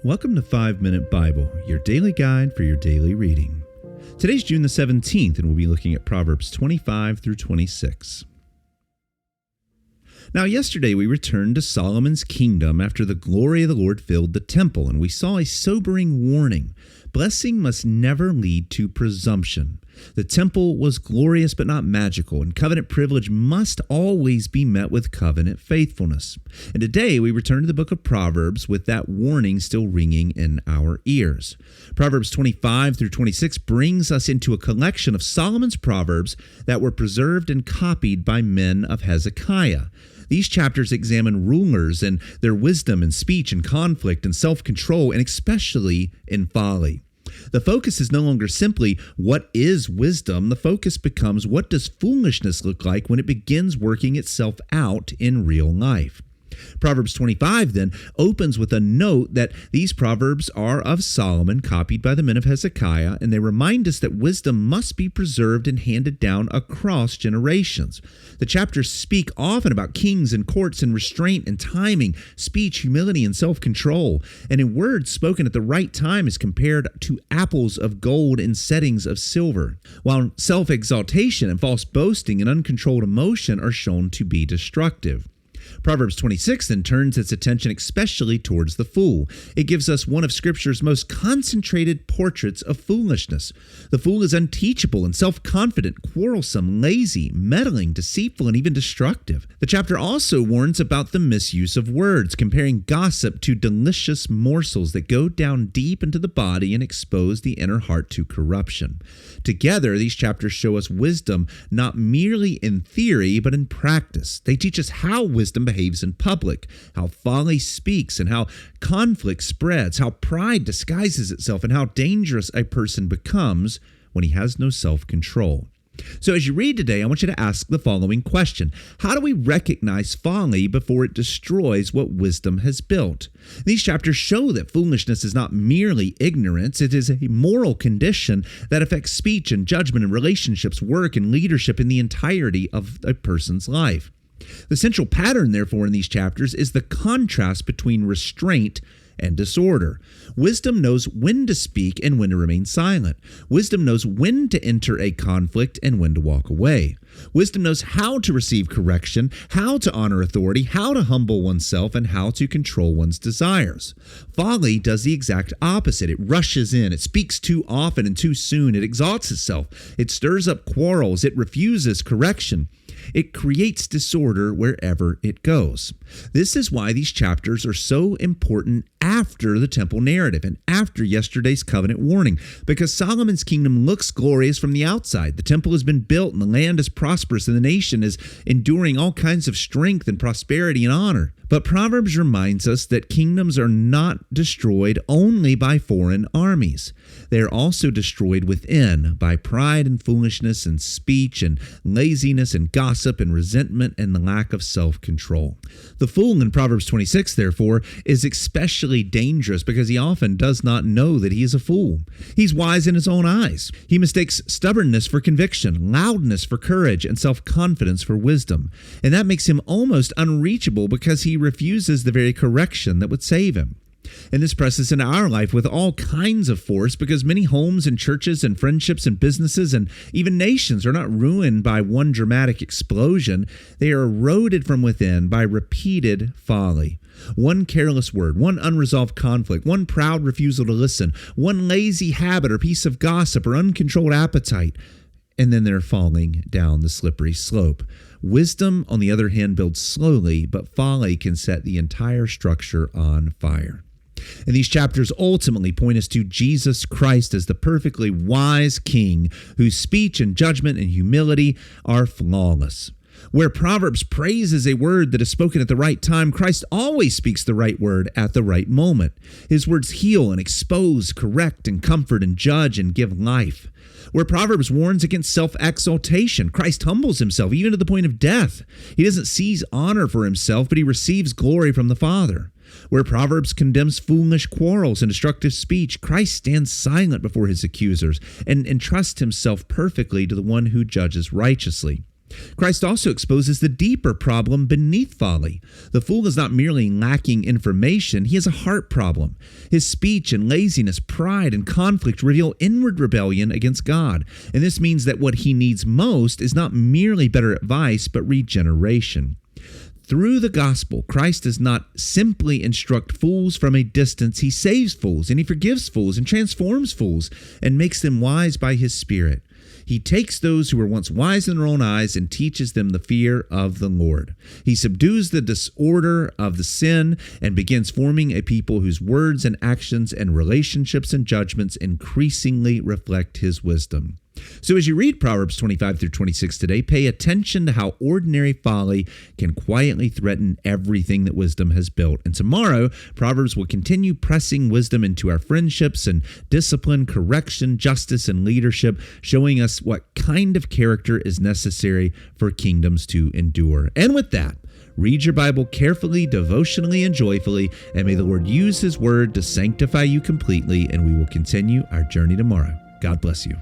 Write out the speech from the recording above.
Welcome to 5 Minute Bible, your daily guide for your daily reading. Today's June the 17th, and we'll be looking at Proverbs 25 through 26. Now, yesterday we returned to Solomon's kingdom after the glory of the Lord filled the temple, and we saw a sobering warning. Blessing must never lead to presumption. The temple was glorious but not magical, and covenant privilege must always be met with covenant faithfulness. And today we return to the book of Proverbs with that warning still ringing in our ears. Proverbs 25 through 26 brings us into a collection of Solomon's proverbs that were preserved and copied by men of Hezekiah. These chapters examine rulers and their wisdom and speech and conflict and self-control, and especially in folly. The focus is no longer simply what is wisdom. The focus becomes what does foolishness look like when it begins working itself out in real life. Proverbs 25 then opens with a note that these proverbs are of Solomon, copied by the men of Hezekiah, and they remind us that wisdom must be preserved and handed down across generations. The chapters speak often about kings and courts and restraint and timing, speech, humility, and self-control. And in words spoken at the right time is compared to apples of gold in settings of silver, while self-exaltation and false boasting and uncontrolled emotion are shown to be destructive. Proverbs 26 then turns its attention especially towards the fool. It gives us one of Scripture's most concentrated portraits of foolishness. The fool is unteachable and self-confident, quarrelsome, lazy, meddling, deceitful, and even destructive. The chapter also warns about the misuse of words, comparing gossip to delicious morsels that go down deep into the body and expose the inner heart to corruption. Together, these chapters show us wisdom not merely in theory, but in practice. They teach us how wisdom behaves in public, how folly speaks, and how conflict spreads, how pride disguises itself, and how dangerous a person becomes when he has no self-control. So as you read today, I want you to ask the following question. How do we recognize folly before it destroys what wisdom has built? These chapters show that foolishness is not merely ignorance. It is a moral condition that affects speech and judgment and relationships, work and leadership in the entirety of a person's life. The central pattern, therefore, in these chapters is the contrast between restraint and disorder. Wisdom knows when to speak and when to remain silent. Wisdom knows when to enter a conflict and when to walk away. Wisdom knows how to receive correction, how to honor authority, how to humble oneself, and how to control one's desires. Folly does the exact opposite. It rushes in. It speaks too often and too soon. It exalts itself. It stirs up quarrels. It refuses correction. It creates disorder wherever it goes. This is why these chapters are so important after the temple narrative and after yesterday's covenant warning, because Solomon's kingdom looks glorious from the outside. The temple has been built and the land is prosperous and the nation is enduring all kinds of strength and prosperity and honor. But Proverbs reminds us that kingdoms are not destroyed only by foreign armies. They are also destroyed within by pride and foolishness and speech and laziness and gossip and resentment and the lack of self-control. The fool in Proverbs 26, therefore, is especially dangerous because he often does not know that he is a fool. He's wise in his own eyes. He mistakes stubbornness for conviction, loudness for courage, and self-confidence for wisdom. And that makes him almost unreachable because he refuses the very correction that would save him. And this presses into our life with all kinds of force because many homes and churches and friendships and businesses and even nations are not ruined by one dramatic explosion. They are eroded from within by repeated folly. One careless word, one unresolved conflict, one proud refusal to listen, one lazy habit or piece of gossip or uncontrolled appetite, and then they're falling down the slippery slope. Wisdom, on the other hand, builds slowly, but folly can set the entire structure on fire. And these chapters ultimately point us to Jesus Christ as the perfectly wise king whose speech and judgment and humility are flawless. Where Proverbs praises a word that is spoken at the right time, Christ always speaks the right word at the right moment. His words heal and expose, correct and comfort and judge and give life. Where Proverbs warns against self-exaltation, Christ humbles himself even to the point of death. He doesn't seize honor for himself, but he receives glory from the Father. Where Proverbs condemns foolish quarrels and destructive speech, Christ stands silent before his accusers and entrusts himself perfectly to the one who judges righteously. Christ also exposes the deeper problem beneath folly. The fool is not merely lacking information, he has a heart problem. His speech and laziness, pride, and conflict reveal inward rebellion against God. And this means that what he needs most is not merely better advice, but regeneration. Through the gospel, Christ does not simply instruct fools from a distance. He saves fools, and he forgives fools, and transforms fools, and makes them wise by his Spirit. He takes those who were once wise in their own eyes and teaches them the fear of the Lord. He subdues the disorder of the sin and begins forming a people whose words and actions and relationships and judgments increasingly reflect his wisdom. So as you read Proverbs 25 through 26 today, pay attention to how ordinary folly can quietly threaten everything that wisdom has built. And tomorrow, Proverbs will continue pressing wisdom into our friendships and discipline, correction, justice, and leadership, showing us what kind of character is necessary for kingdoms to endure. And with that, read your Bible carefully, devotionally, and joyfully, and may the Lord use his word to sanctify you completely, and we will continue our journey tomorrow. God bless you.